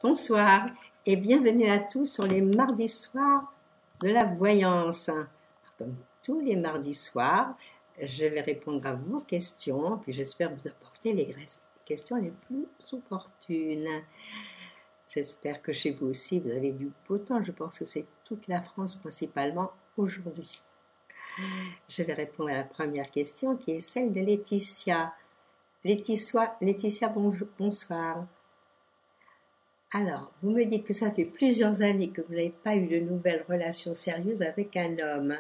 Bonsoir et bienvenue à tous sur les mardis soirs de la voyance. Comme tous les mardis soirs, je vais répondre à vos questions, puis j'espère vous apporter les questions les plus opportunes. J'espère que chez vous aussi, vous avez du beau temps. Je pense que c'est toute la France principalement aujourd'hui. Je vais répondre à la première question qui est celle de Laetitia. Laetitia, bonsoir. Alors, vous me dites que ça fait plusieurs années que vous n'avez pas eu de nouvelles relations sérieuses avec un homme.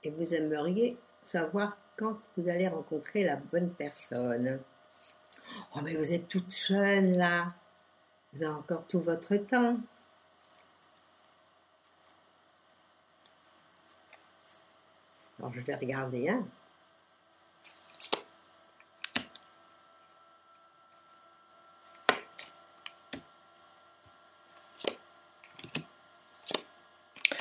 Et vous aimeriez savoir quand vous allez rencontrer la bonne personne. Oh, mais vous êtes toute jeune, là. Vous avez encore tout votre temps. Alors, je vais regarder, hein.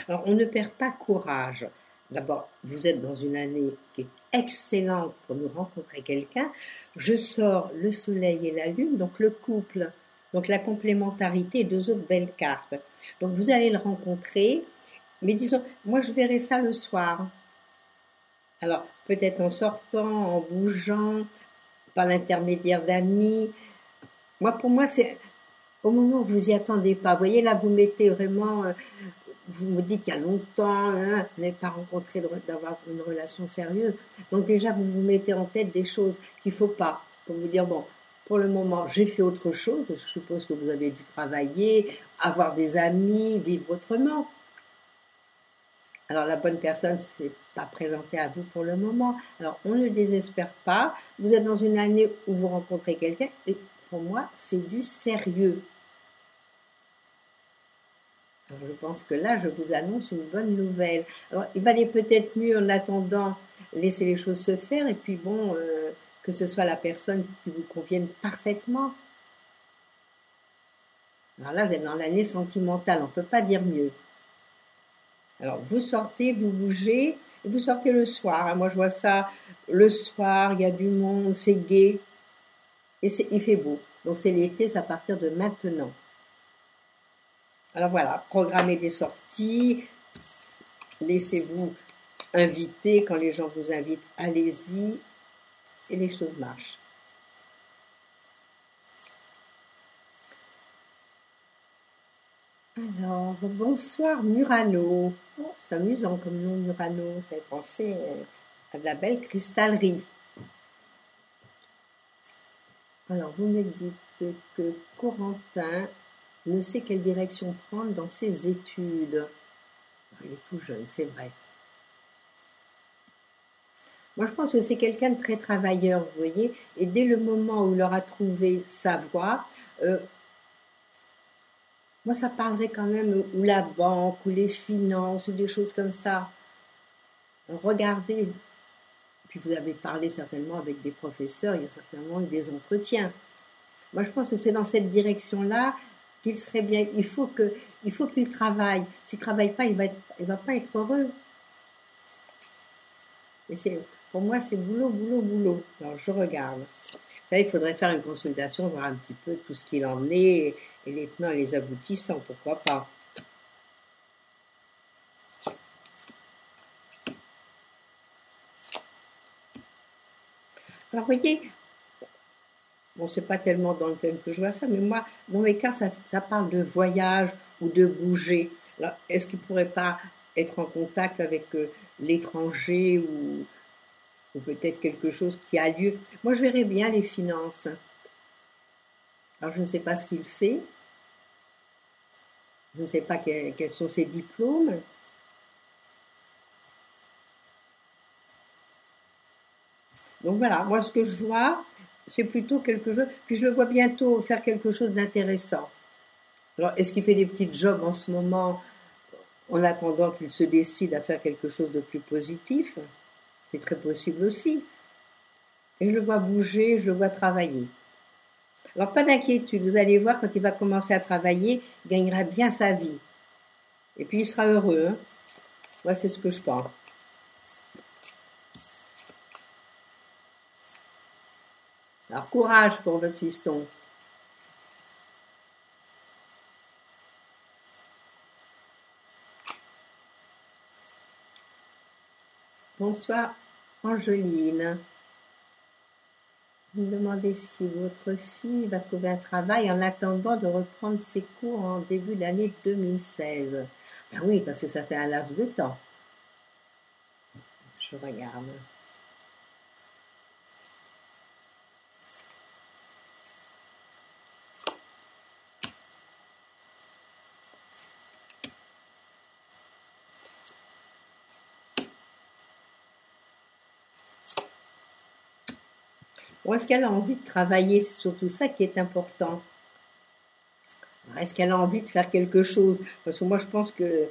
Alors, on ne perd pas courage. D'abord, vous êtes dans une année qui est excellente pour nous rencontrer quelqu'un. Je sors le soleil et la lune, donc le couple, donc la complémentarité et deux autres belles cartes. Donc, vous allez le rencontrer, mais disons, moi je verrai ça le soir. Alors, peut-être en sortant, en bougeant, par l'intermédiaire d'amis. Pour moi, c'est au moment où vous y attendez pas. Vous voyez, là, vous mettez vraiment... vous me dites qu'il y a longtemps, hein, vous n'avez pas rencontré d'avoir une relation sérieuse. Donc déjà, vous vous mettez en tête des choses qu'il ne faut pas. Pour vous dire, bon, pour le moment, j'ai fait autre chose. Je suppose que vous avez dû travailler, avoir des amis, vivre autrement. Alors la bonne personne ne s'est pas présentée à vous pour le moment. Alors on ne désespère pas. Vous êtes dans une année où vous rencontrez quelqu'un. Et pour moi, c'est du sérieux. Alors, je pense que là, je vous annonce une bonne nouvelle. Alors, il valait peut-être mieux, en attendant, laisser les choses se faire, et puis bon, que ce soit la personne qui vous convienne parfaitement. Alors là, vous êtes dans l'année sentimentale, on ne peut pas dire mieux. Alors, vous sortez, vous bougez, et vous sortez le soir. Moi, je vois ça, le soir, il y a du monde, c'est gai, et il fait beau. Donc, c'est l'été, c'est à partir de maintenant. Alors voilà, programmez des sorties, laissez-vous inviter, quand les gens vous invitent, allez-y, et les choses marchent. Alors, bonsoir Murano. Oh, c'est amusant comme nom Murano, ça fait penser à de la belle cristallerie. Alors, vous me dites que Corentin ne sait quelle direction prendre dans ses études. Il est tout jeune, c'est vrai. Moi, je pense que c'est quelqu'un de très travailleur, vous voyez, et dès le moment où il aura trouvé sa voie, moi, ça parlerait quand même ou la banque, ou les finances, ou des choses comme ça. Regardez, puis vous avez parlé certainement avec des professeurs, il y a certainement eu des entretiens. Moi, je pense que c'est dans cette direction-là qu'il serait bien. Il faut qu'il travaille. S'il ne travaille pas, il va pas être heureux. Et pour moi, c'est boulot, boulot, boulot. Alors, je regarde. Vous savez, il faudrait faire une consultation, voir un petit peu tout ce qu'il en est, et les tenants et les aboutissants, pourquoi pas. Alors, vous voyez, bon, c'est pas tellement dans le thème que je vois ça, mais moi, dans mes cas, ça parle de voyage ou de bouger. Alors, est-ce qu'il pourrait pas être en contact avec l'étranger ou peut-être quelque chose qui a lieu? Moi, je verrais bien les finances. Alors, je ne sais pas ce qu'il fait. Je ne sais pas quels sont ses diplômes. Donc voilà, moi ce que je vois, c'est plutôt quelque chose, puis je le vois bientôt faire quelque chose d'intéressant. Alors, est-ce qu'il fait des petits jobs en ce moment, en attendant qu'il se décide à faire quelque chose de plus positif? C'est très possible aussi. Et je le vois bouger, je le vois travailler. Alors, pas d'inquiétude, vous allez voir, quand il va commencer à travailler, il gagnera bien sa vie. Et puis, il sera heureux. Hein. Moi, c'est ce que je pense. Alors, courage pour votre fiston. Bonsoir, Angeline. Vous me demandez si votre fille va trouver un travail en attendant de reprendre ses cours en début d'année 2016. Ben oui, parce que ça fait un laps de temps. Je regarde. Ou est-ce qu'elle a envie de travailler? C'est surtout ça qui est important. Est-ce qu'elle a envie de faire quelque chose? Parce que moi, je pense que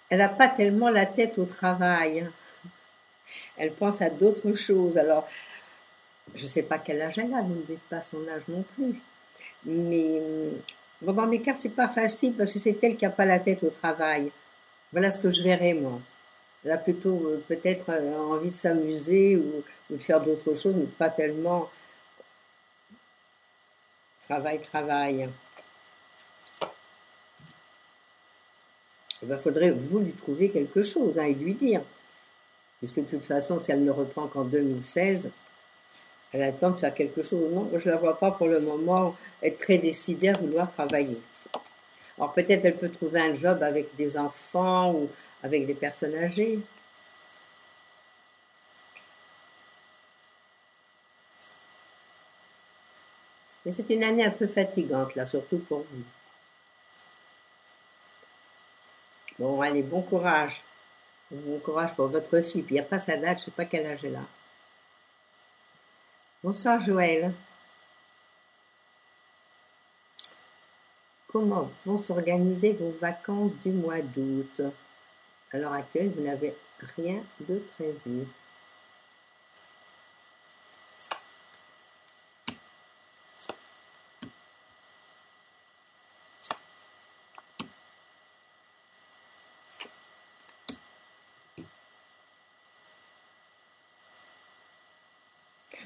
elle n'a pas tellement la tête au travail. Elle pense à d'autres choses. Alors, je ne sais pas quel âge elle a, vous ne dites pas son âge non plus. Mais bon, dans mes cartes, c'est pas facile parce que c'est elle qui n'a pas la tête au travail. Voilà ce que je verrais, moi. Elle a plutôt peut-être envie de s'amuser ou de faire d'autres choses, mais pas tellement travail. Il faudrait vous lui trouver quelque chose et lui dire. Puisque de toute façon, si elle ne reprend qu'en 2016, elle a le temps de faire quelque chose. Non, je ne la vois pas pour le moment être très décidée à vouloir travailler. Alors peut-être elle peut trouver un job avec des enfants ou avec des personnes âgées. Mais c'est une année un peu fatigante, là, surtout pour vous. Bon, allez, bon courage. Bon courage pour votre fille. Puis il n'y a pas sa date, je ne sais pas quel âge elle a. Bonsoir Joël. Comment vont s'organiser vos vacances du mois d'août? À l'heure actuelle, vous n'avez rien de prévu.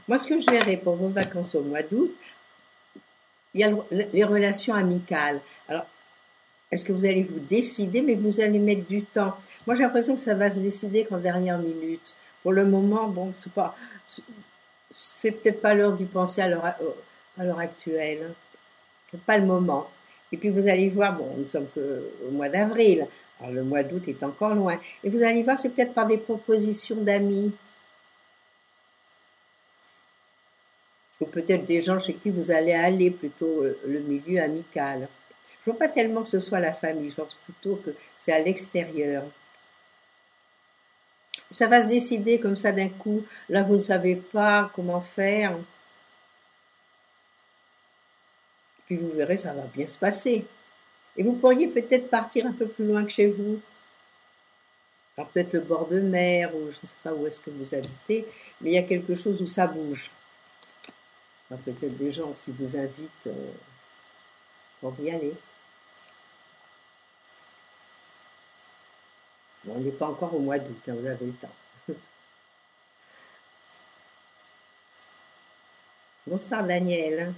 Moi, ce que je verrais pour vos vacances au mois d'août, il y a les relations amicales. Alors, est-ce que vous allez vous décider, mais vous allez mettre du temps? Moi, j'ai l'impression que ça va se décider qu'en dernière minute. Pour le moment, bon, c'est peut-être pas l'heure d'y penser à l'heure actuelle. C'est pas le moment. Et puis vous allez voir, bon, nous sommes qu'au mois d'avril. Alors le mois d'août est encore loin. Et vous allez voir, c'est peut-être par des propositions d'amis. Ou peut-être des gens chez qui vous allez aller, plutôt le milieu amical. Je ne vois pas tellement que ce soit la famille, je pense plutôt que c'est à l'extérieur. Ça va se décider comme ça d'un coup. Là, vous ne savez pas comment faire. Puis vous verrez, ça va bien se passer. Et vous pourriez peut-être partir un peu plus loin que chez vous. Alors peut-être le bord de mer, ou je ne sais pas où est-ce que vous habitez, mais il y a quelque chose où ça bouge. Alors peut-être des gens qui vous invitent pour y aller. Bon, on n'est pas encore au mois d'août, hein, vous avez le temps. Bonsoir Daniel.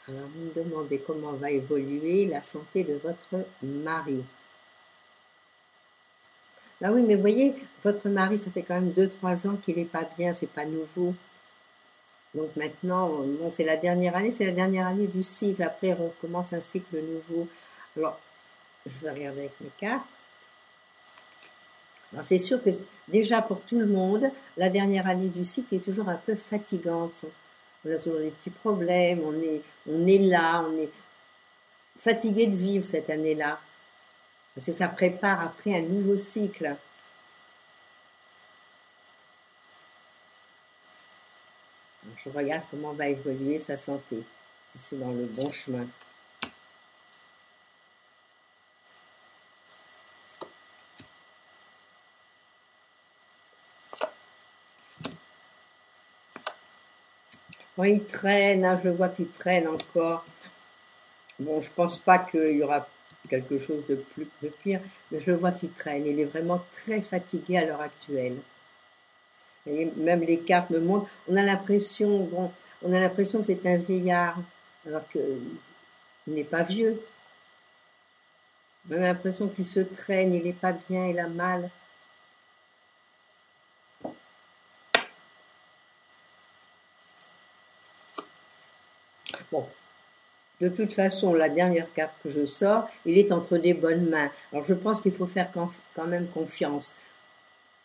Alors vous me demandez comment va évoluer la santé de votre mari. Ah oui, mais vous voyez, votre mari, ça fait quand même 2-3 ans qu'il n'est pas bien, c'est pas nouveau. Donc maintenant, bon, c'est la dernière année du cycle. Après, on recommence un cycle nouveau. Alors, je vais regarder avec mes cartes. Alors, c'est sûr que déjà pour tout le monde, la dernière année du cycle est toujours un peu fatigante. On a toujours des petits problèmes, on est là, on est fatigué de vivre cette année-là. Parce que ça prépare après un nouveau cycle. Je regarde comment va évoluer sa santé, si c'est dans le bon chemin. Bon, il traîne, hein, je vois qu'il traîne encore. Bon, je pense pas qu'il y aura quelque chose de pire, mais je vois qu'il traîne. Il est vraiment très fatigué à l'heure actuelle. Et même les cartes me montrent, on a l'impression que c'est un vieillard, alors qu'il n'est pas vieux. On a l'impression qu'il se traîne, il n'est pas bien, il a mal. Bon, de toute façon, la dernière carte que je sors, il est entre des bonnes mains. Alors je pense qu'il faut faire quand même confiance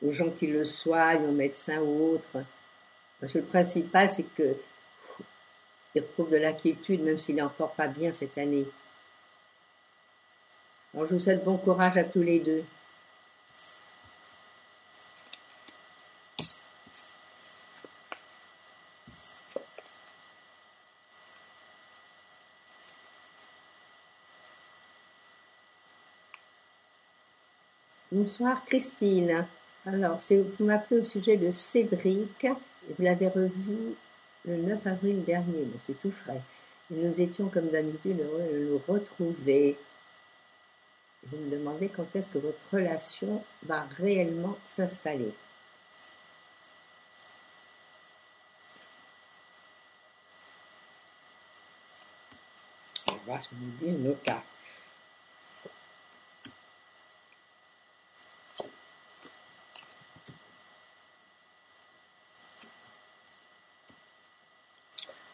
aux gens qui le soignent, aux médecins ou autres. Parce que le principal, c'est qu'il retrouve de la quiétude, même s'il n'est encore pas bien cette année. Alors je vous souhaite bon courage à tous les deux. Bonsoir Christine. Alors, vous m'appelez au sujet de Cédric, et vous l'avez revu le 9 avril dernier, bon, c'est tout frais. Et nous étions comme d'habitude heureux de nous retrouver. Vous me demandez quand est-ce que votre relation va réellement s'installer. On va voir ce que nous disent nos cartes.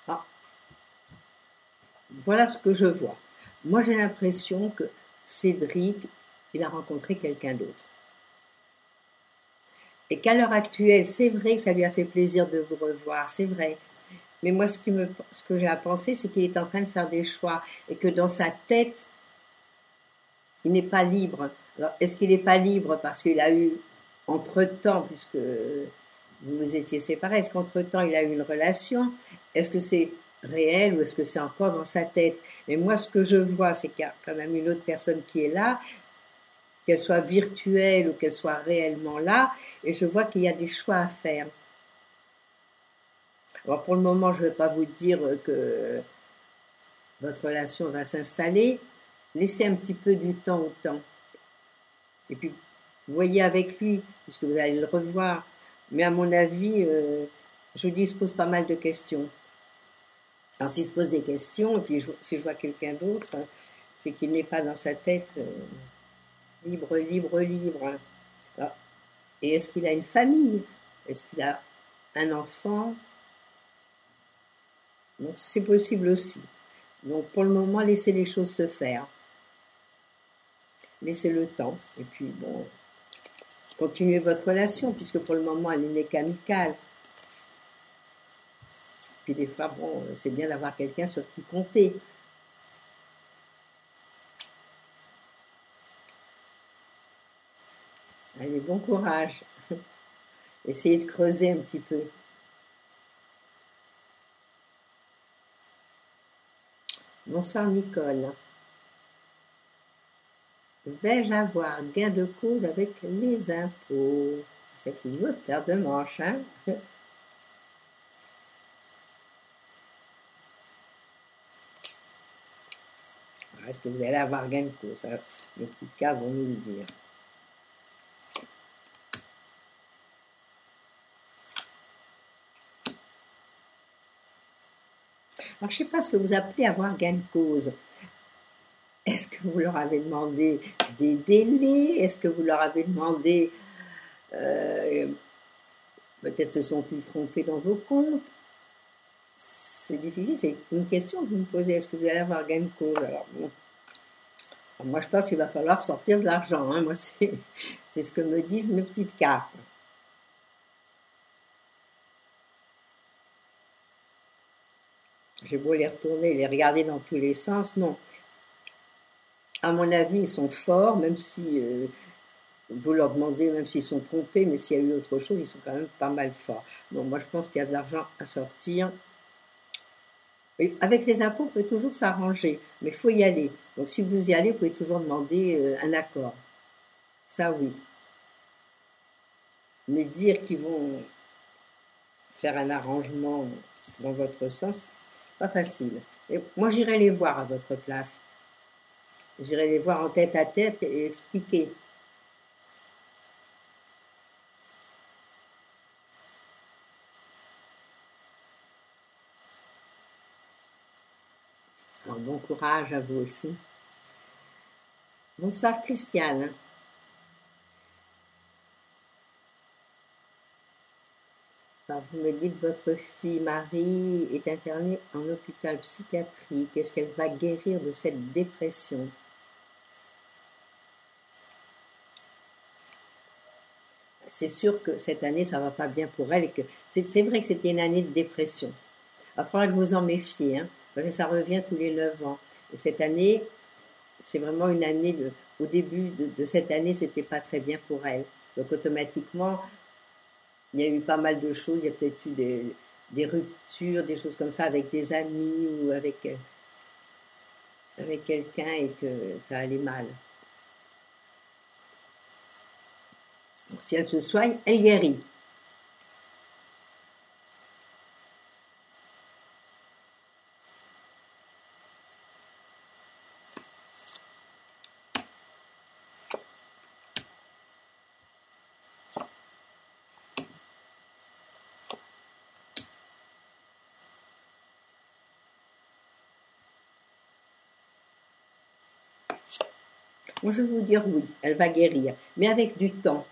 Ah, voilà ce que je vois. Moi, j'ai l'impression que Cédric, il a rencontré quelqu'un d'autre. Et qu'à l'heure actuelle, c'est vrai que ça lui a fait plaisir de vous revoir, c'est vrai. Mais moi, ce que j'ai à penser, c'est qu'il est en train de faire des choix et que dans sa tête, il n'est pas libre. Alors, est-ce qu'il n'est pas libre parce qu'il a eu, entre-temps, puisque vous vous étiez séparés, est-ce qu'entre-temps, il a eu une relation? Est-ce que c'est réel ou est-ce que c'est encore dans sa tête? Mais moi, ce que je vois, c'est qu'il y a quand même une autre personne qui est là, qu'elle soit virtuelle ou qu'elle soit réellement là, et je vois qu'il y a des choix à faire. Alors pour le moment, je ne vais pas vous dire que votre relation va s'installer. Laissez un petit peu du temps au temps. Et puis, voyez avec lui, puisque vous allez le revoir. Mais à mon avis, je vous dis, il se pose pas mal de questions. Alors s'il se pose des questions, et puis si je vois quelqu'un d'autre, c'est qu'il n'est pas dans sa tête libre, libre, libre. Alors, et est-ce qu'il a une famille? Est-ce qu'il a un enfant? Donc c'est possible aussi. Donc pour le moment, laissez les choses se faire. Laissez le temps. Et puis bon, continuez votre relation, puisque pour le moment, elle n'est qu'amicale. Puis des fois, bon, c'est bien d'avoir quelqu'un sur qui compter. Allez, bon courage. Essayez de creuser un petit peu. Bonsoir Nicole. Vais-je avoir gain de cause avec les impôts? Ça, c'est une autre paire de manches, hein? Est-ce que vous allez avoir gain de cause? Les petites cartes vont nous le dire. Alors, je ne sais pas ce que vous appelez avoir gain de cause. Est-ce que vous leur avez demandé des délais? Est-ce que vous leur avez demandé, peut-être se sont-ils trompés dans vos comptes? C'est difficile, c'est une question que vous me posez. Est-ce que vous allez avoir gain de cause? Alors, bon. Alors, moi, je pense qu'il va falloir sortir de l'argent. Hein. Moi, c'est ce que me disent mes petites cartes. J'ai beau les retourner, les regarder dans tous les sens, non. À mon avis, ils sont forts, même si vous leur demandez, même s'ils sont trompés, mais s'il y a eu autre chose, ils sont quand même pas mal forts. Donc moi, je pense qu'il y a de l'argent à sortir. Et avec les impôts, on peut toujours s'arranger, mais il faut y aller. Donc si vous y allez, vous pouvez toujours demander un accord. Ça, oui. Mais dire qu'ils vont faire un arrangement dans votre sens, pas facile. Et moi, j'irai les voir à votre place. J'irai les voir en tête à tête et expliquer. Alors, bon courage à vous aussi. Bonsoir Christiane. Alors, vous me dites votre fille Marie est internée en hôpital psychiatrique. Est-ce qu'elle va guérir de cette dépression? C'est sûr que cette année, ça va pas bien pour elle et que c'est vrai que c'était une année de dépression. Il faudra que vous en méfiez, hein, parce que ça revient tous les 9 ans. Et cette année, c'est vraiment une année au début de cette année, c'était pas très bien pour elle. Donc automatiquement, il y a eu pas mal de choses. Il y a peut-être eu des ruptures, des choses comme ça avec des amis ou avec quelqu'un et que ça allait mal. Donc, si elle se soigne, elle guérit. Moi, je vais vous dire oui, elle va guérir, mais avec du temps.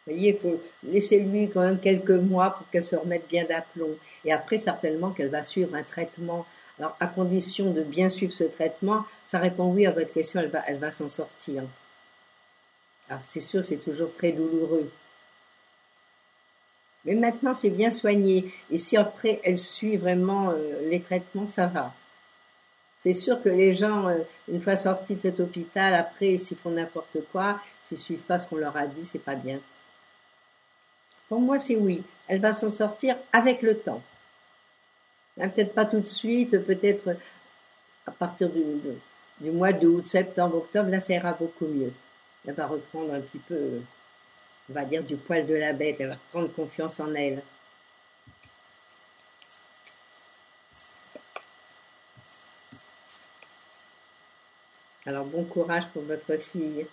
Vous voyez, il faut laisser lui quand même quelques mois pour qu'elle se remette bien d'aplomb. Et après, certainement qu'elle va suivre un traitement. Alors, à condition de bien suivre ce traitement, ça répond oui à votre question, elle va s'en sortir. Alors, c'est sûr, c'est toujours très douloureux. Mais maintenant, c'est bien soigné. Et si après, elle suit vraiment les traitements, ça va. C'est sûr que les gens, une fois sortis de cet hôpital, après, s'ils font n'importe quoi, s'ils suivent pas ce qu'on leur a dit, c'est pas bien. Pour moi, c'est oui. Elle va s'en sortir avec le temps. Peut-être pas tout de suite, peut-être à partir du mois d'août, septembre, octobre, là, ça ira beaucoup mieux. Elle va reprendre un petit peu, on va dire, du poil de la bête. Elle va prendre confiance en elle. Alors, bon courage pour votre fille.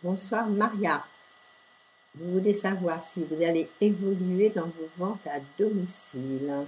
Bonsoir Maria. Vous voulez savoir si vous allez évoluer dans vos ventes à domicile.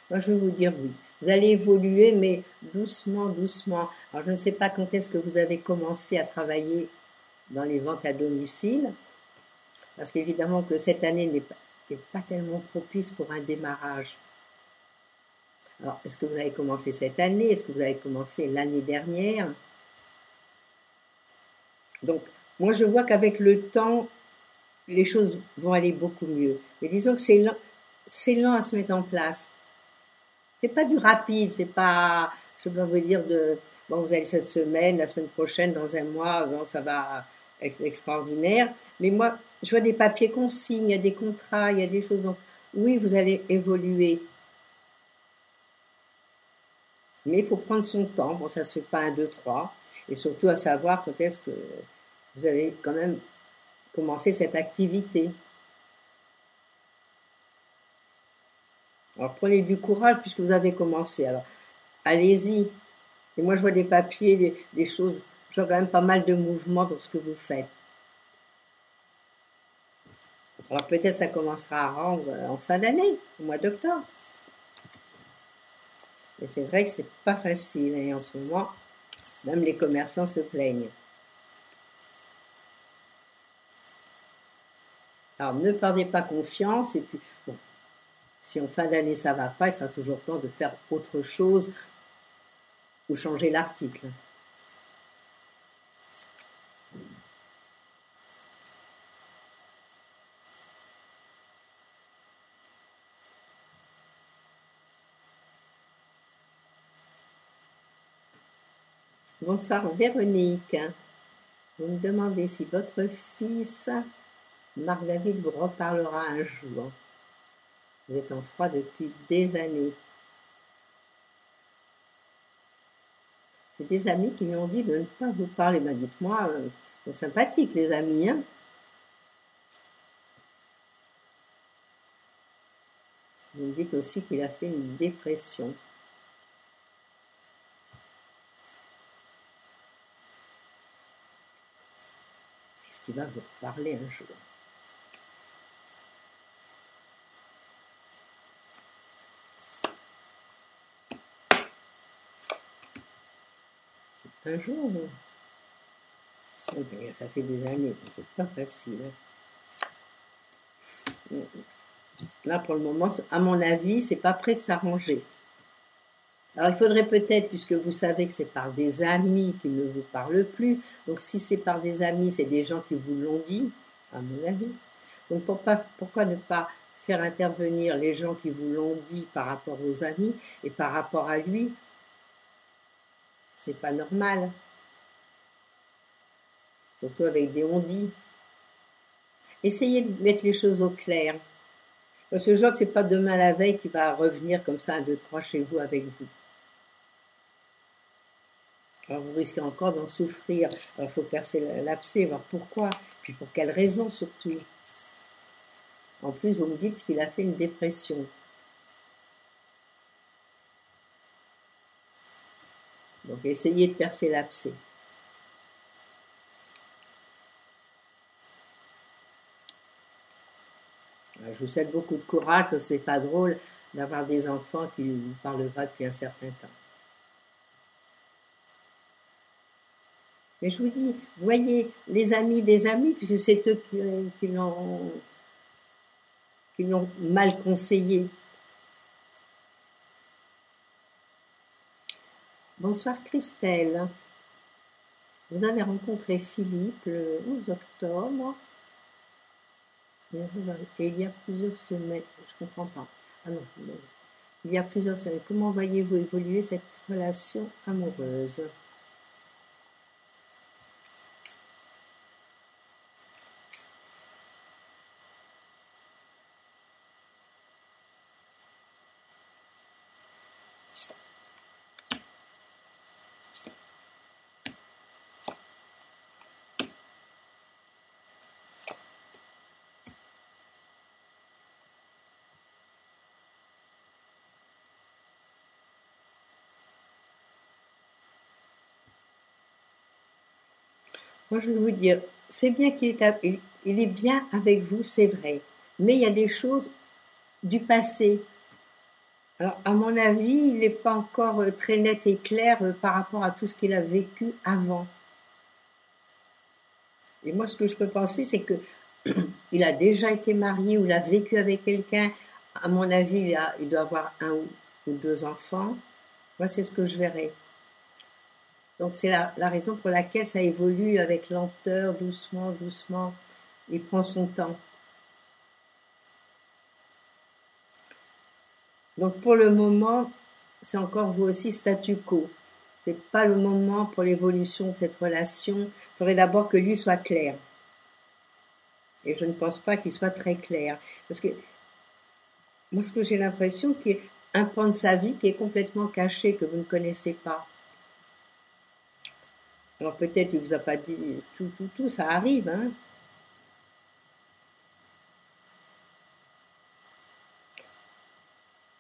Moi, je vais vous dire oui. Vous allez évoluer, mais doucement, doucement. Alors, je ne sais pas quand est-ce que vous avez commencé à travailler dans les ventes à domicile, parce qu'évidemment que cette année n'est pas tellement propice pour un démarrage. Alors, est-ce que vous avez commencé cette année? Est-ce que vous avez commencé l'année dernière? Donc, moi, je vois qu'avec le temps, les choses vont aller beaucoup mieux. Mais disons que c'est lent à se mettre en place. C'est pas du rapide, c'est pas, je peux vous dire bon, vous allez cette semaine, la semaine prochaine, dans un mois, bon, ça va être extraordinaire. Mais moi, je vois des papiers qu'on signe, il y a des contrats, il y a des choses. Donc, oui, vous allez évoluer. Mais il faut prendre son temps. Bon, ça se fait pas un, deux, trois. Et surtout à savoir quand est-ce que vous avez quand même commencé cette activité. Alors, prenez du courage puisque vous avez commencé. Alors, allez-y. Et moi, je vois des papiers, des choses, je vois quand même pas mal de mouvements dans ce que vous faites. Alors peut-être ça commencera à rendre en fin d'année, au mois d'octobre. Mais c'est vrai que c'est pas facile, et en ce moment, même les commerçants se plaignent. Alors ne perdez pas confiance, et puis, bon, si en fin d'année ça va pas, il sera toujours temps de faire autre chose ou changer l'article. Bonsoir Véronique. Vous me demandez si votre fils, Marc David, vous reparlera un jour. Vous êtes en froid depuis des années. C'est des amis qui lui ont dit de ne pas vous parler. Ben, dites-moi, ils sont sympathiques les amis, hein. Vous me dites aussi qu'il a fait une dépression. Est-ce qu'il va vous reparler un jour? Un jour, ça fait des années, c'est pas facile. Là, pour le moment, à mon avis, c'est pas prêt de s'arranger. Alors, il faudrait peut-être, puisque vous savez que c'est par des amis qui ne vous parlent plus, donc si c'est par des amis, c'est des gens qui vous l'ont dit, à mon avis. Donc, pourquoi ne pas faire intervenir les gens qui vous l'ont dit par rapport aux amis et par rapport à lui? C'est pas normal. Surtout avec des on-dit. Essayez de mettre les choses au clair. Parce que je vois que c'est pas demain la veille qui va revenir comme ça, 1, 2, 3 chez vous avec vous. Alors vous risquez encore d'en souffrir. Alors il faut percer l'abcès, voir pourquoi, puis pour quelle raison surtout. En plus, vous me dites qu'il a fait une dépression. Donc essayez de percer l'abcès. Je vous souhaite beaucoup de courage, parce que c'est pas drôle d'avoir des enfants qui ne vous parlent pas depuis un certain temps. Mais je vous dis, voyez les amis des amis, puisque c'est eux qui l'ont mal conseillé. Bonsoir Christelle. Vous avez rencontré Philippe le 11 octobre. Et il y a plusieurs semaines, je comprends pas. Ah non, il y a plusieurs semaines. Comment voyez-vous évoluer cette relation amoureuse? Moi, je vais vous dire, c'est bien qu'il est bien avec vous, c'est vrai. Mais il y a des choses du passé. Alors, à mon avis, il n'est pas encore très net et clair par rapport à tout ce qu'il a vécu avant. Et moi, ce que je peux penser, c'est que il a déjà été marié ou il a vécu avec quelqu'un. À mon avis, il doit avoir 1 ou 2 enfants. Moi, c'est ce que je verrais. Donc, c'est la raison pour laquelle ça évolue avec lenteur, doucement, doucement. Il prend son temps. Donc, pour le moment, c'est encore vous aussi statu quo. C'est pas le moment pour l'évolution de cette relation. Il faudrait d'abord que lui soit clair. Et je ne pense pas qu'il soit très clair. Parce que moi, ce que j'ai l'impression, qu'il y a un pan de sa vie qui est complètement caché, que vous ne connaissez pas. Alors peut-être il vous a pas dit tout, ça arrive, hein.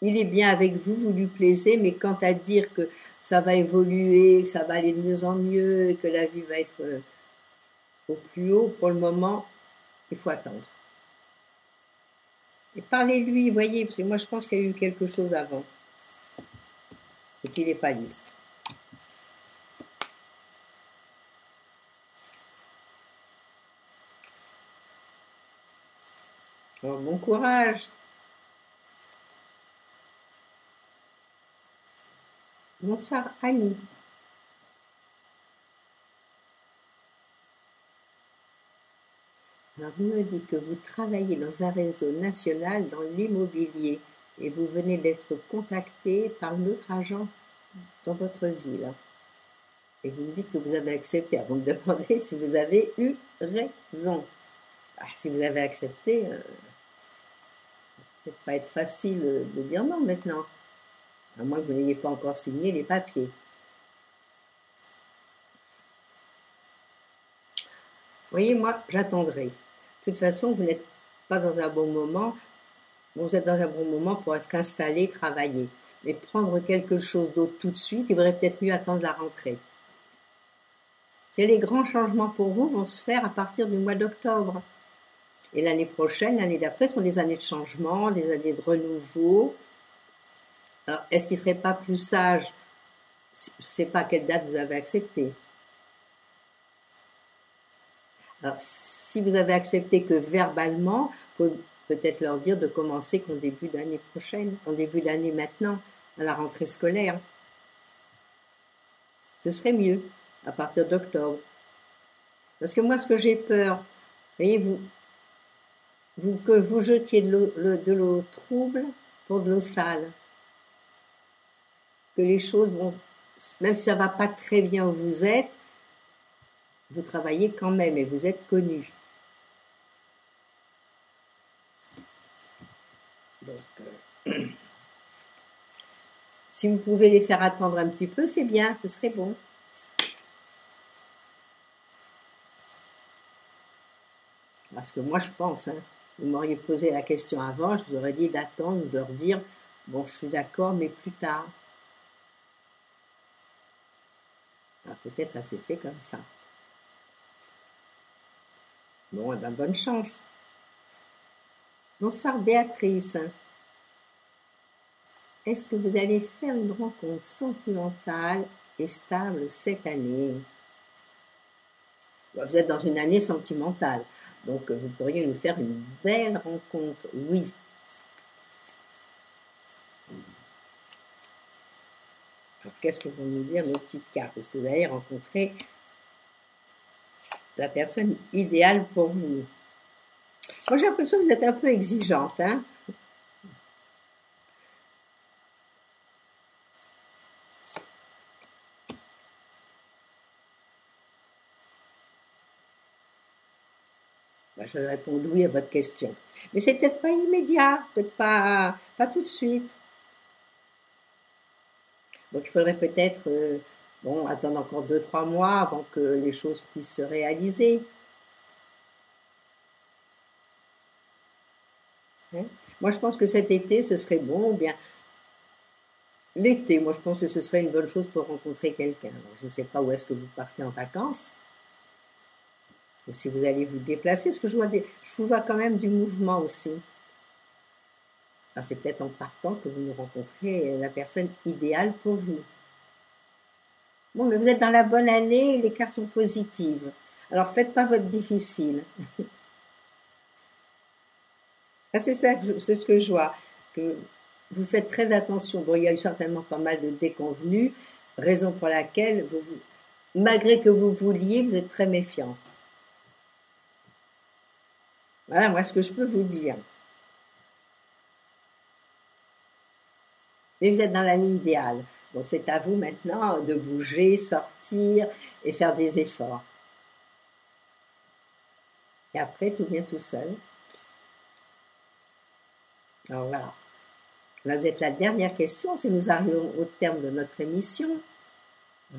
Il est bien avec vous, vous lui plaisez, mais quant à dire que ça va évoluer, que ça va aller de mieux en mieux, que la vie va être au plus haut, pour le moment, il faut attendre. Et parlez-lui, voyez, parce que moi je pense qu'il y a eu quelque chose avant. Et qu'il n'est pas libre. Alors bon courage. Bonsoir Annie. Alors, vous me dites que vous travaillez dans un réseau national dans l'immobilier et vous venez d'être contacté par un autre agent dans votre ville. Et vous me dites que vous avez accepté. Alors, vous me demandez si vous avez eu raison. Ah, si vous avez accepté, ça ne peut pas être facile de dire non maintenant. À moins que vous n'ayez pas encore signé les papiers. voyez, moi, j'attendrai. De toute façon, vous n'êtes pas dans un bon moment. Vous êtes dans un bon moment pour être installé, travailler. Mais prendre quelque chose d'autre tout de suite, il vaudrait peut-être mieux attendre la rentrée. C'est les grands changements pour vous vont se faire à partir du mois d'octobre. Et l'année prochaine, l'année d'après, sont des années de changement, des années de renouveau. Alors, est-ce qu'il ne serait pas plus sage, je ne sais pas à quelle date vous avez accepté. Alors, si vous avez accepté que verbalement, peut-être leur dire de commencer qu'en début d'année prochaine, en début d'année maintenant, à la rentrée scolaire. Ce serait mieux, à partir d'octobre. Parce que moi, ce que j'ai peur, voyez, que vous jetiez de l'eau trouble pour de l'eau sale. Que les choses, bon, même si ça ne va pas très bien où vous êtes, vous travaillez quand même et vous êtes connu. Donc, si vous pouvez les faire attendre un petit peu, c'est bien, ce serait bon. Parce que moi, je pense, vous m'auriez posé la question avant, je vous aurais dit d'attendre, de leur dire, bon, je suis d'accord, mais plus tard. Alors, peut-être ça s'est fait comme ça. Bon, eh ben, bonne chance. Bonsoir Béatrice. Est-ce que vous allez faire une rencontre sentimentale et stable cette année? Vous êtes dans une année sentimentale, donc vous pourriez nous faire une belle rencontre, oui. Alors, qu'est-ce que vont nous dire nos petites cartes? Est-ce que vous allez rencontrer la personne idéale pour vous? Moi, j'ai l'impression que vous êtes un peu exigeante, hein? Ben, je vais répondre oui à votre question. Mais c'est peut-être pas immédiat, peut-être pas tout de suite. Donc il faudrait peut-être bon, attendre encore 2-3 mois avant que les choses puissent se réaliser. Hein? Moi je pense que cet été ce serait bon, ou bien l'été, moi je pense que ce serait une bonne chose pour rencontrer quelqu'un. Alors, je ne sais pas où est-ce que vous partez en vacances, ou si vous allez vous déplacer, parce que je vous vois quand même du mouvement aussi. Alors c'est peut-être en partant que vous nous rencontrez la personne idéale pour vous. Bon, mais vous êtes dans la bonne année, les cartes sont positives. Alors faites pas votre difficile. Ah, c'est ça, c'est ce que je vois, que vous faites très attention. Bon, il y a eu certainement pas mal de déconvenues, raison pour laquelle, malgré que vous vouliez, vous êtes très méfiante. Voilà, moi, ce que je peux vous dire. Mais vous êtes dans l'année idéale. Donc, c'est à vous maintenant de bouger, sortir et faire des efforts. Et après, tout vient tout seul. Alors, voilà. Là, vous êtes la dernière question. Si nous arrivons au terme de notre émission,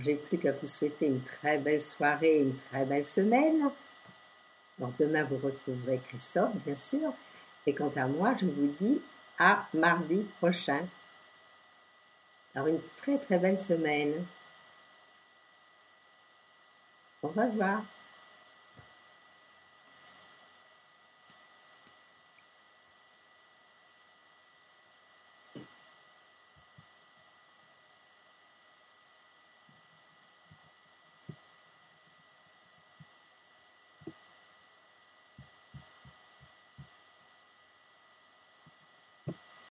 j'ai plus qu'à vous souhaiter une très belle soirée, une très belle semaine. Alors, demain, vous retrouverez Christophe, bien sûr. Et quant à moi, je vous dis à mardi prochain. Alors, une très très belle semaine. Au revoir.